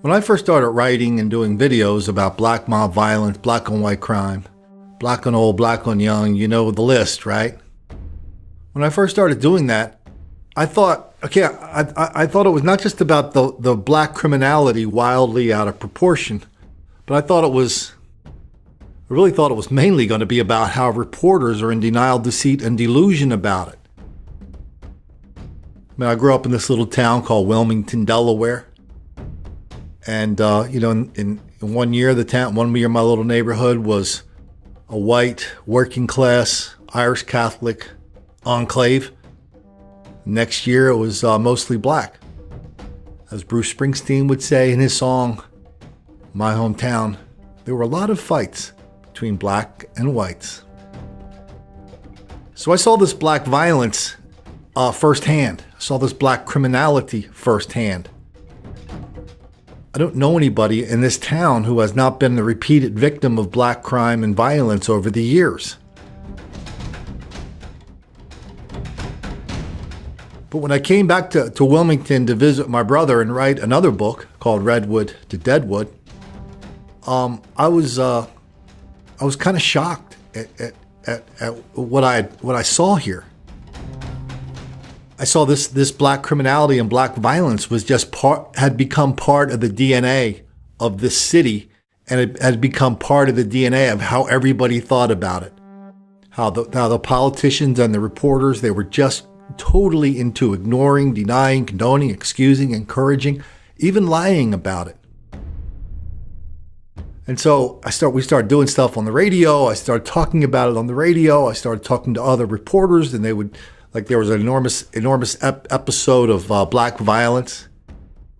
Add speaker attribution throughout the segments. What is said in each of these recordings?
Speaker 1: When I first started writing and doing videos about black mob violence, black on white crime, black on old, black on young, you know the list, right? When I first started doing that, I thought, I thought it was not just about the black criminality wildly out of proportion, but I really thought it was mainly going to be about how reporters are in denial, deceit, and delusion about it. I mean, I grew up in this little town called Wilmington, Delaware. And, in 1 year, my little neighborhood was a white, working class, Irish Catholic enclave. Next year, it was mostly black. As Bruce Springsteen would say in his song, My Hometown, there were a lot of fights between black and whites. So I saw this black violence firsthand. I saw this black criminality firsthand. I don't know anybody in this town who has not been the repeated victim of black crime and violence over the years. But when I came back to Wilmington to visit my brother and write another book called Redwood to Deadwood, I was kind of shocked at what I saw here. I saw this black criminality and black violence was had become part of the DNA of this city, and it had become part of the DNA of how everybody thought about it. How the politicians and the reporters, they were just totally into ignoring, denying, condoning, excusing, encouraging, even lying about it. And so we started doing stuff on the radio. I started talking about it on the radio. I started talking to other reporters, and they would, there was an enormous episode of black violence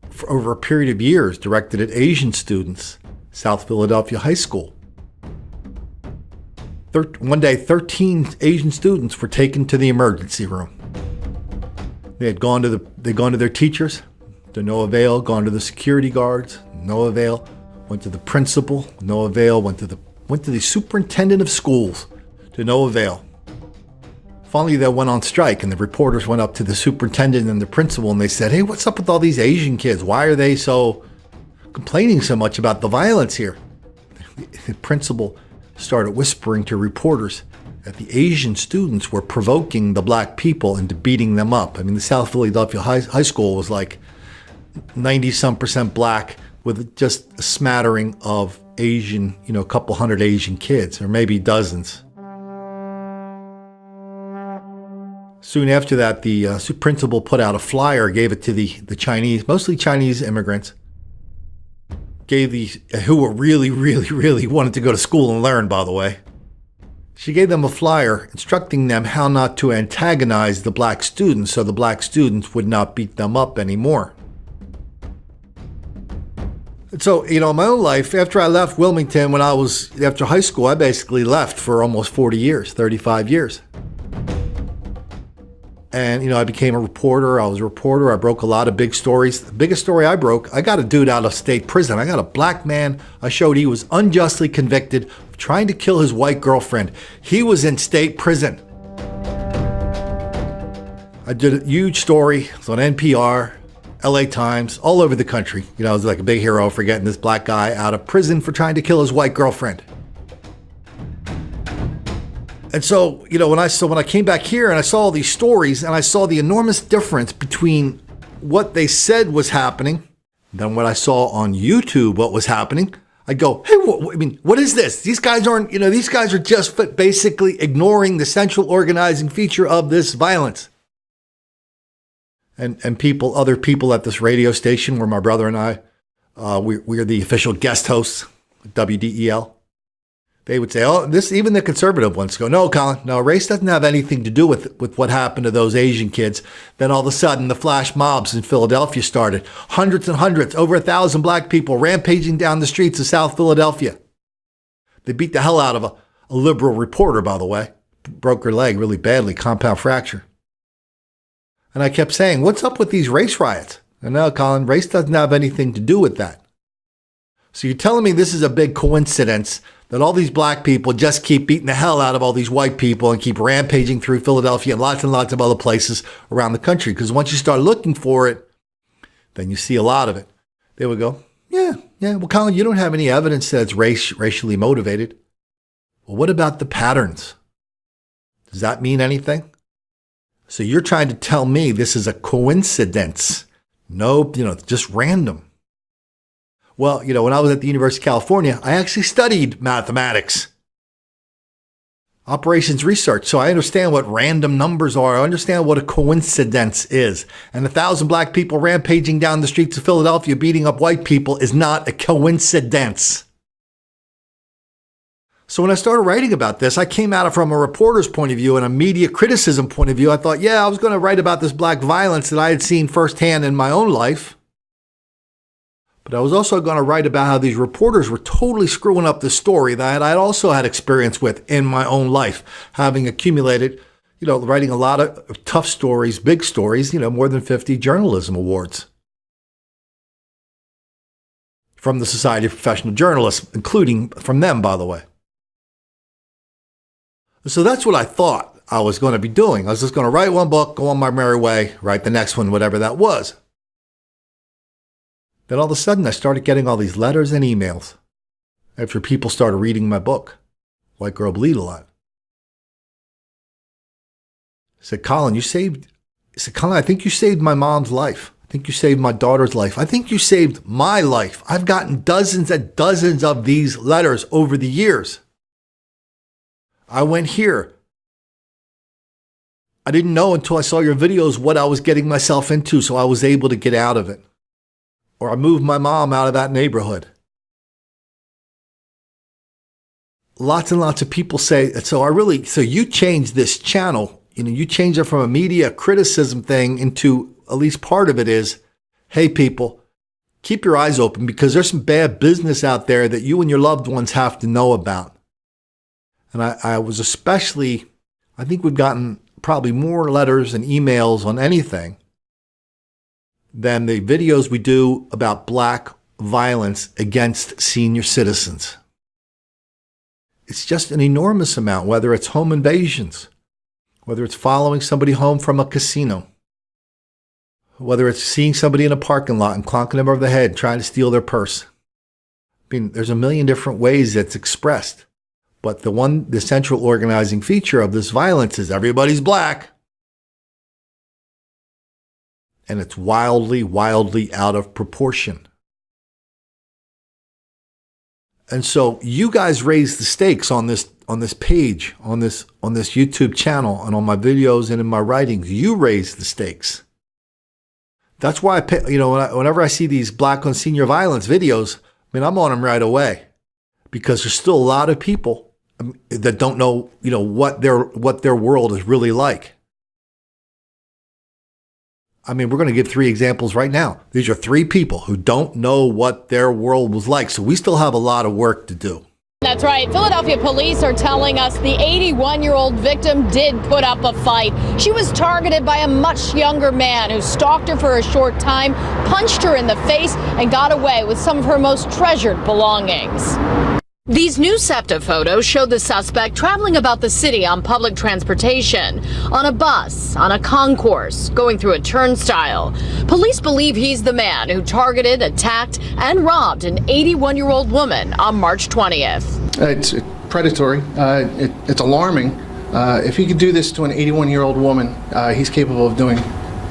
Speaker 1: for over a period of years directed at Asian students, South Philadelphia High School. One day, 13 Asian students were taken to the emergency room. They had gone to their teachers, to no avail, gone to the security guards, no avail, went to the principal, no avail, went to the superintendent of schools, to no avail. Finally, they went on strike, and the reporters went up to the superintendent and the principal, and they said, "Hey, what's up with all these Asian kids? Why are they so complaining so much about the violence here?" The principal started whispering to reporters that the Asian students were provoking the black people into beating them up. I mean, the South Philadelphia high school was like 90-some% black with just a smattering of Asian, a couple hundred Asian kids, or maybe dozens. Soon after that, the principal put out a flyer, gave it to the Chinese, mostly Chinese immigrants, who were really, really, really wanted to go to school and learn, by the way. She gave them a flyer instructing them how not to antagonize the black students so the black students would not beat them up anymore. And so, in my own life, after I left Wilmington after high school, I basically left for almost 40 years, 35 years. And, I became a reporter. I was a reporter. I broke a lot of big stories. The biggest story I broke, I got a dude out of state prison. I got a black man. I showed he was unjustly convicted of trying to kill his white girlfriend. He was in state prison. I did a huge story. It was on NPR, LA Times, all over the country. I was like a big hero for getting this black guy out of prison for trying to kill his white girlfriend. And so, when I came back here and I saw all these stories and I saw the enormous difference between what they said was happening than what I saw on YouTube, what was happening, I'd go, hey, what is this? These guys these guys are just basically ignoring the central organizing feature of this violence. And other people at this radio station where my brother and I, we're the official guest hosts, WDEL. They would say, even the conservative ones go, "No, Colin, no, race doesn't have anything to do with what happened to those Asian kids." Then all of a sudden, the flash mobs in Philadelphia started. Hundreds and hundreds, over 1,000 black people rampaging down the streets of South Philadelphia. They beat the hell out of a liberal reporter, by the way. Broke her leg really badly, compound fracture. And I kept saying, what's up with these race riots? And no, Colin, race doesn't have anything to do with that. So you're telling me this is a big coincidence that all these black people just keep beating the hell out of all these white people and keep rampaging through Philadelphia and lots of other places around the country? Because once you start looking for it, then you see a lot of it. They would go, Yeah. Well, Colin, you don't have any evidence that it's racially motivated. Well, what about the patterns? Does that mean anything? So you're trying to tell me this is a coincidence. Nope, just random. Well, when I was at the University of California, I actually studied mathematics, operations research. So I understand what random numbers are. I understand what a coincidence is. And 1,000 black people rampaging down the streets of Philadelphia, beating up white people is not a coincidence. So when I started writing about this, I came at it from a reporter's point of view and a media criticism point of view. I thought, I was going to write about this black violence that I had seen firsthand in my own life. But I was also going to write about how these reporters were totally screwing up the story that I'd also had experience with in my own life, having accumulated, writing a lot of tough stories, big stories, more than 50 journalism awards from the Society of Professional Journalists, including from them, by the way. So that's what I thought I was going to be doing. I was just going to write one book, go on my merry way, write the next one, whatever that was. Then all of a sudden, I started getting all these letters and emails after people started reading my book, White Girl Bleed a Lot. I said, Colin, I think you saved my mom's life. I think you saved my daughter's life. I think you saved my life. I've gotten dozens and dozens of these letters over the years. I went here. I didn't know until I saw your videos what I was getting myself into, so I was able to get out of it. Or I moved my mom out of that neighborhood. Lots and lots of people say, so you changed this channel, you changed it from a media criticism thing into, at least part of it is, hey people, keep your eyes open because there's some bad business out there that you and your loved ones have to know about. And I was especially, I think we've gotten probably more letters and emails on anything than the videos we do about black violence against senior citizens. It's just an enormous amount, whether it's home invasions, whether it's following somebody home from a casino, whether it's seeing somebody in a parking lot and clonking them over the head, trying to steal their purse. I mean, there's a million different ways it's expressed. But the central organizing feature of this violence is everybody's black. And it's wildly, wildly out of proportion. And so you guys raise the stakes on this page, on this YouTube channel, and on my videos and in my writings. You raise the stakes. That's why whenever I see these black on senior violence videos, I'm on them right away, because there's still a lot of people that don't know, what their world is really like. We're going to give 3 examples right now. These are 3 people who don't know what their world was like. So we still have a lot of work to do.
Speaker 2: That's right. Philadelphia police are telling us the 81-year-old victim did put up a fight. She was targeted by a much younger man who stalked her for a short time, punched her in the face, and got away with some of her most treasured belongings. These new SEPTA photos show the suspect traveling about the city on public transportation, on a bus, on a concourse, going through a turnstile. Police believe he's the man who targeted, attacked, and robbed an 81-year-old woman on March 20th.
Speaker 3: It's predatory. It's alarming. If he could do this to an 81-year-old woman, he's capable of doing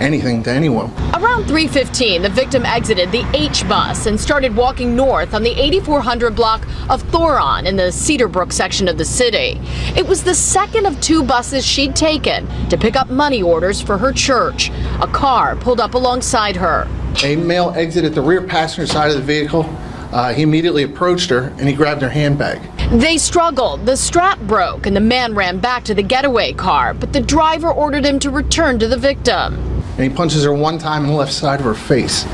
Speaker 3: anything to anyone.
Speaker 2: Around 3:15, the victim exited the H bus and started walking north on the 8400 block of Thoron in the Cedarbrook section of the city. It was the second of 2 buses she'd taken to pick up money orders for her church. A car pulled up alongside her.
Speaker 3: A male exited the rear passenger side of the vehicle. He immediately approached her and he grabbed her handbag.
Speaker 2: They struggled. The strap broke and the man ran back to the getaway car, but the driver ordered him to return to the victim.
Speaker 3: And he punches her 1 time in the left side of her face.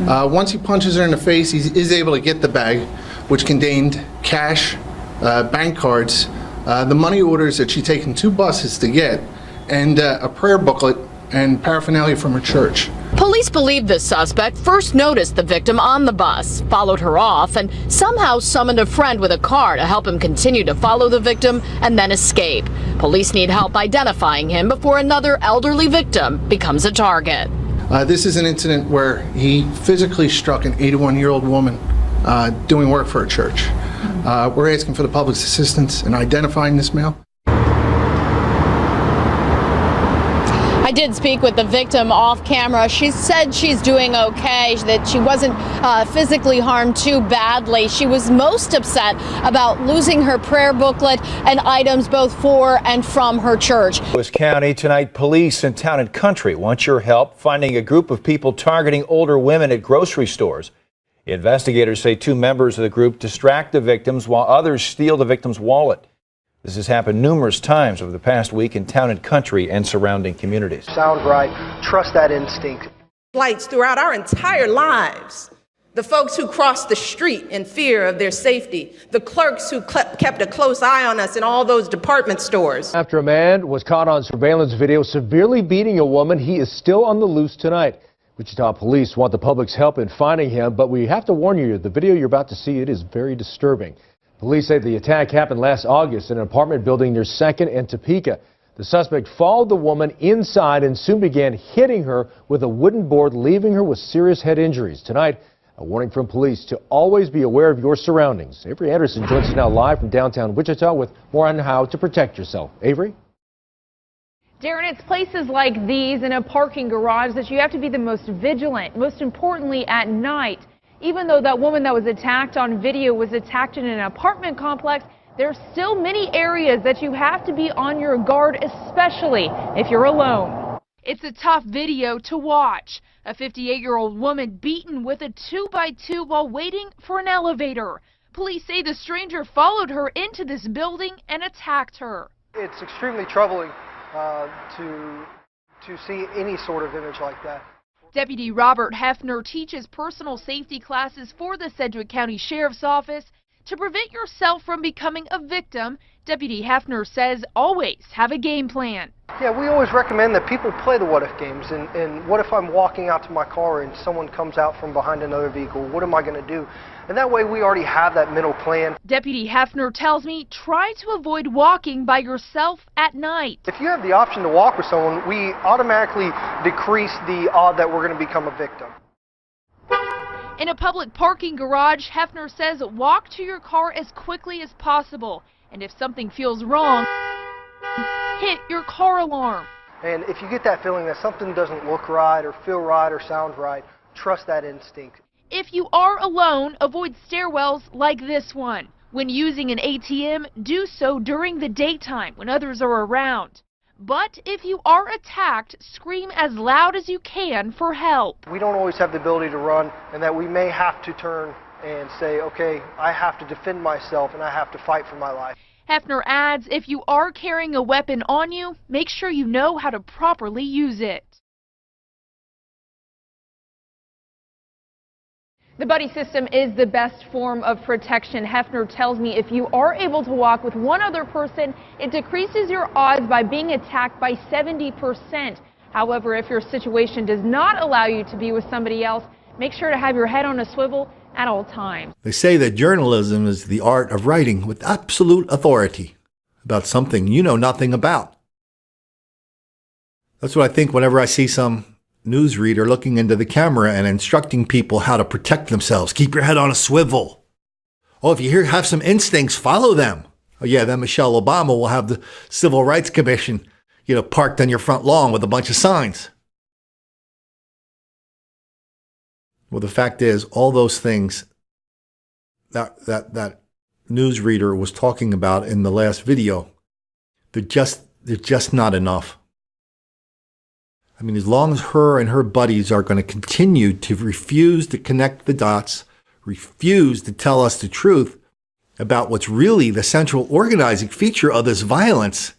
Speaker 3: Once he punches her in the face, he is able to get the bag, which contained cash, bank cards, the money orders that she'd taken 2 buses to get, and a prayer booklet and paraphernalia from her church.
Speaker 2: Police believe the suspect first noticed the victim on the bus, followed her off, and somehow summoned a friend with a car to help him continue to follow the victim and then escape. Police need help identifying him before another elderly victim becomes a target.
Speaker 3: This is an incident where he physically struck an 81-year-old woman doing work for a church. We're asking for the public's assistance in identifying this male.
Speaker 2: I did speak with the victim off camera. She said she's doing okay, that she wasn't physically harmed too badly. She was most upset about losing her prayer booklet and items both for and from her church.
Speaker 4: Lewis County tonight, police in Town and Country want your help finding a group of people targeting older women at grocery stores. Investigators say 2 members of the group distract the victims while others steal the victim's wallet. This has happened numerous times over the past week in Town and Country and surrounding communities.
Speaker 5: Sound right. Trust that instinct.
Speaker 6: Lights throughout our entire lives. The folks who crossed the street in fear of their safety. The clerks who kept a close eye on us in all those department stores.
Speaker 7: After a man was caught on surveillance video severely beating a woman, he is still on the loose tonight. Wichita police want the public's help in finding him, but we have to warn you, the video you're about to see, it is very disturbing. Police say the attack happened last August in an apartment building near 2nd and Topeka. The suspect followed the woman inside and soon began hitting her with a wooden board, leaving her with serious head injuries. Tonight, a warning from police to always be aware of your surroundings. Avery Anderson joins us now live from downtown Wichita with more on how to protect yourself. Avery?
Speaker 8: Darren, it's places like these in a parking garage that you have to be the most vigilant, most importantly at night. Even though that woman that was attacked on video was attacked in an apartment complex, there's still many areas that you have to be on your guard, especially if you're alone. It's a tough video to watch. A 58-year-old woman beaten with a 2x2 while waiting for an elevator. Police say the stranger followed her into this building and attacked her.
Speaker 5: It's extremely troubling to see any sort of image like that.
Speaker 8: Deputy Robert Hefner teaches personal safety classes for the Sedgwick County Sheriff's Office. To prevent yourself from becoming a victim, Deputy Hefner says always have a game plan.
Speaker 5: Yeah, we always recommend that people play the what-if games. And what if I'm walking out to my car and someone comes out from behind another vehicle? What am I going to do? And that way we already have that mental plan.
Speaker 8: Deputy Hefner tells me try to avoid walking by yourself at night.
Speaker 5: If you have the option to walk with someone, we automatically decrease the odd that we're going to become a victim.
Speaker 8: In a public parking garage, Hefner says walk to your car as quickly as possible. And if something feels wrong, hit your car alarm.
Speaker 5: And if you get that feeling that something doesn't look right or feel right or sound right, trust that instinct.
Speaker 8: If you are alone, avoid stairwells like this one. When using an ATM, do so during the daytime when others are around. But if you are attacked, scream as loud as you can for help.
Speaker 5: We don't always have the ability to run, and that we may have to turn and say, okay, I have to defend myself and I have to fight for my life.
Speaker 8: Hefner adds, if you are carrying a weapon on you, make sure you know how to properly use it. The buddy system is the best form of protection. Hefner tells me if you are able to walk with one other person, it decreases your odds by being attacked by 70%. However, if your situation does not allow you to be with somebody else, make sure to have your head on a swivel at all times.
Speaker 1: They say that journalism is the art of writing with absolute authority about something you know nothing about. That's what I think whenever I see some newsreader looking into the camera and instructing people how to protect themselves. Keep your head on a swivel. Oh, if you have some instincts, follow them. Oh yeah, then Michelle Obama will have the Civil Rights Commission, parked on your front lawn with a bunch of signs. Well, the fact is, all those things that newsreader was talking about in the last video, they're just not enough. I mean, as long as her and her buddies are going to continue to refuse to connect the dots, refuse to tell us the truth about what's really the central organizing feature of this violence,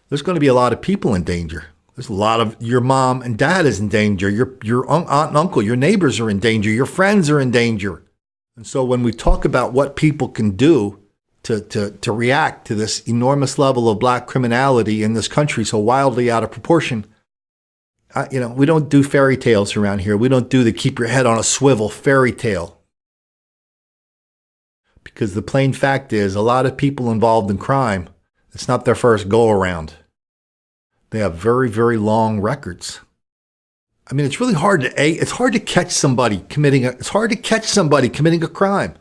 Speaker 1: there's going to be a lot of people in danger. There's a lot of your mom and dad is in danger. Your aunt and uncle, your neighbors are in danger. Your friends are in danger. And so when we talk about what people can do to react to this enormous level of black criminality in this country so wildly out of proportion, we don't do fairy tales around here. We don't do the keep your head on a swivel fairy tale. Because the plain fact is, a lot of people involved in crime, it's not their first go around. They have very, very long records. I mean, it's really hard to catch somebody committing a crime.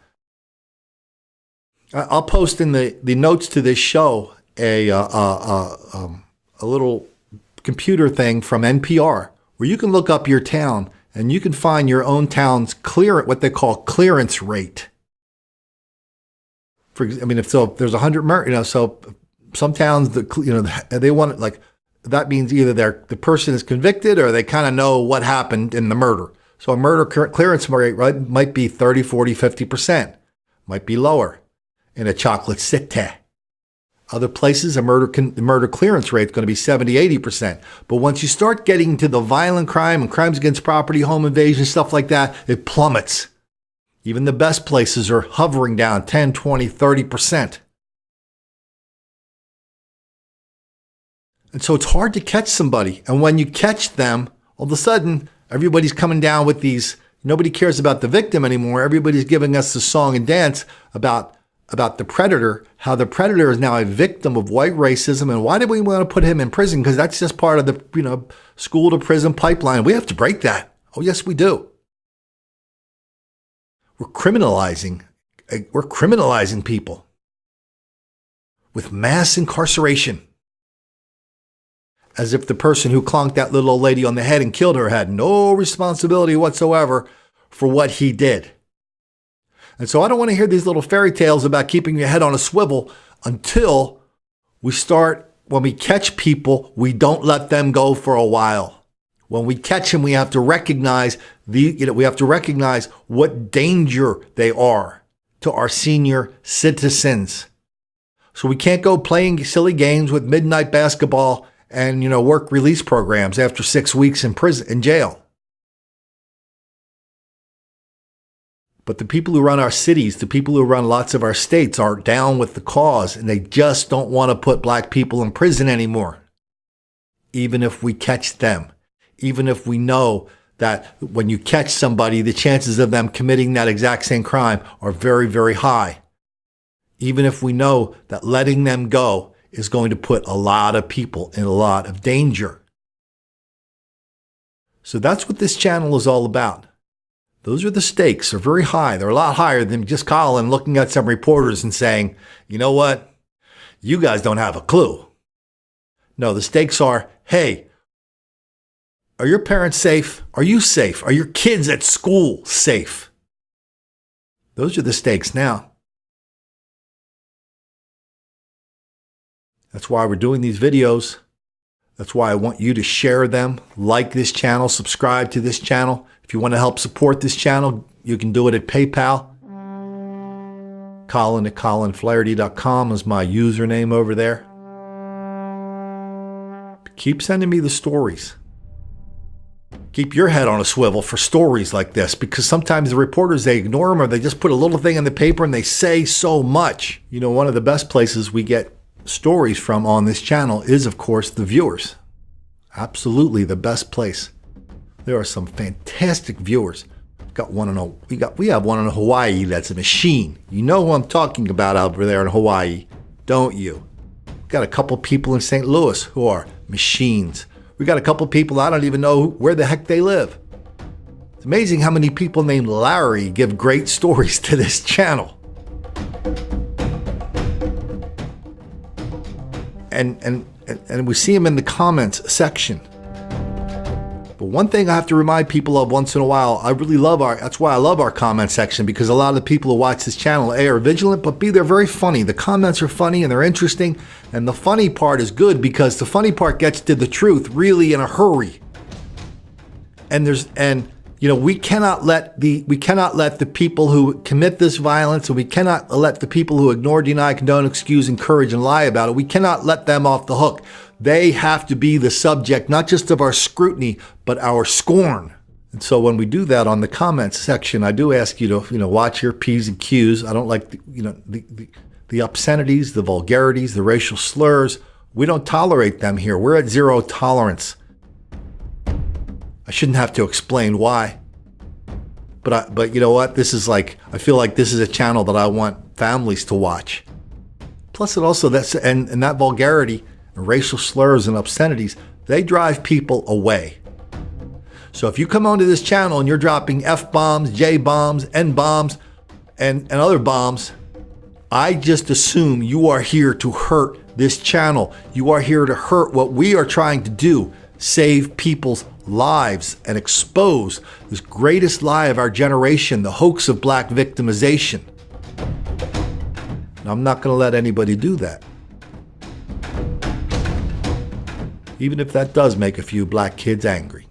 Speaker 1: I'll post in the notes to this show a little computer thing from NPR where you can look up your town and you can find your own town's what they call clearance rate. If there's 100 murders, so some towns they want it like that means either the person is convicted or they kind of know what happened in the murder. So a murder clearance rate, right, might be 30, 40, 50%, might be lower in a chocolate city. Other places, the murder clearance rate is going to be 70, 80%. But once you start getting to the violent crime and crimes against property, home invasion, stuff like that, it plummets. Even the best places are hovering down 10, 20, 30%. And so it's hard to catch somebody. And when you catch them, all of a sudden, everybody's coming down with these, nobody cares about the victim anymore. Everybody's giving us the song and dance about the predator, how the predator is now a victim of white racism. And why do we want to put him in prison? Because that's just part of the, school to prison pipeline. We have to break that. Oh, yes, we do. We're criminalizing people with mass incarceration. As if the person who clunked that little old lady on the head and killed her had no responsibility whatsoever for what he did. And so I don't want to hear these little fairy tales about keeping your head on a swivel until when we catch people, we don't let them go for a while. When we catch them, we have to recognize what danger they are to our senior citizens. So we can't go playing silly games with midnight basketball and, work release programs after 6 weeks in jail. But the people who run our cities, the people who run lots of our states are down with the cause, and they just don't want to put black people in prison anymore. Even if we catch them, even if we know that when you catch somebody, the chances of them committing that exact same crime are very, very high. Even if we know that letting them go is going to put a lot of people in a lot of danger. So that's what this channel is all about. Those are the stakes. They're very high. They're a lot higher than just Colin looking at some reporters and saying, you know what? You guys don't have a clue. No, the stakes are, hey, are your parents safe? Are you safe? Are your kids at school safe? Those are the stakes now. That's why we're doing these videos. That's why I want you to share them, like this channel, subscribe to this channel. If you want to help support this channel, you can do it at PayPal. Colin at colinflaherty.com is my username over there. Keep sending me the stories. Keep your head on a swivel for stories like this, because sometimes the reporters, they ignore them or they just put a little thing in the paper and they say so much. One of the best places we get stories from on this channel is, of course, the viewers. Absolutely the best place. There are some fantastic viewers. We have one in Hawaii that's a machine. You know who I'm talking about over there in Hawaii, don't you? We've got a couple people in St. Louis who are machines. We got a couple people I don't even know where the heck they live. It's amazing how many people named Larry give great stories to this channel. And we see them in the comments section. But one thing I have to remind people of once in a while, that's why I love our comment section, because a lot of the people who watch this channel, A, are vigilant, but B, they're very funny. The comments are funny and they're interesting. And the funny part is good because the funny part gets to the truth really in a hurry. We cannot let the people who commit this violence, and we cannot let the people who ignore, deny, condone, excuse, encourage, and lie about it, we cannot let them off the hook. They have to be the subject, not just of our scrutiny, but our scorn. And so when we do that on the comments section, I do ask you to, watch your P's and Q's. I don't like, the obscenities, the vulgarities, the racial slurs. We don't tolerate them here. We're at zero tolerance. I shouldn't have to explain why. But you know what? I feel like this is a channel that I want families to watch. Plus it also, and that vulgarity and racial slurs and obscenities, they drive people away. So if you come onto this channel and you're dropping F-bombs, J-bombs, N-bombs, and other bombs, I just assume you are here to hurt this channel. You are here to hurt what we are trying to do, save people's lives and expose this greatest lie of our generation, the hoax of black victimization. And I'm not going to let anybody do that. Even if that does make a few black kids angry.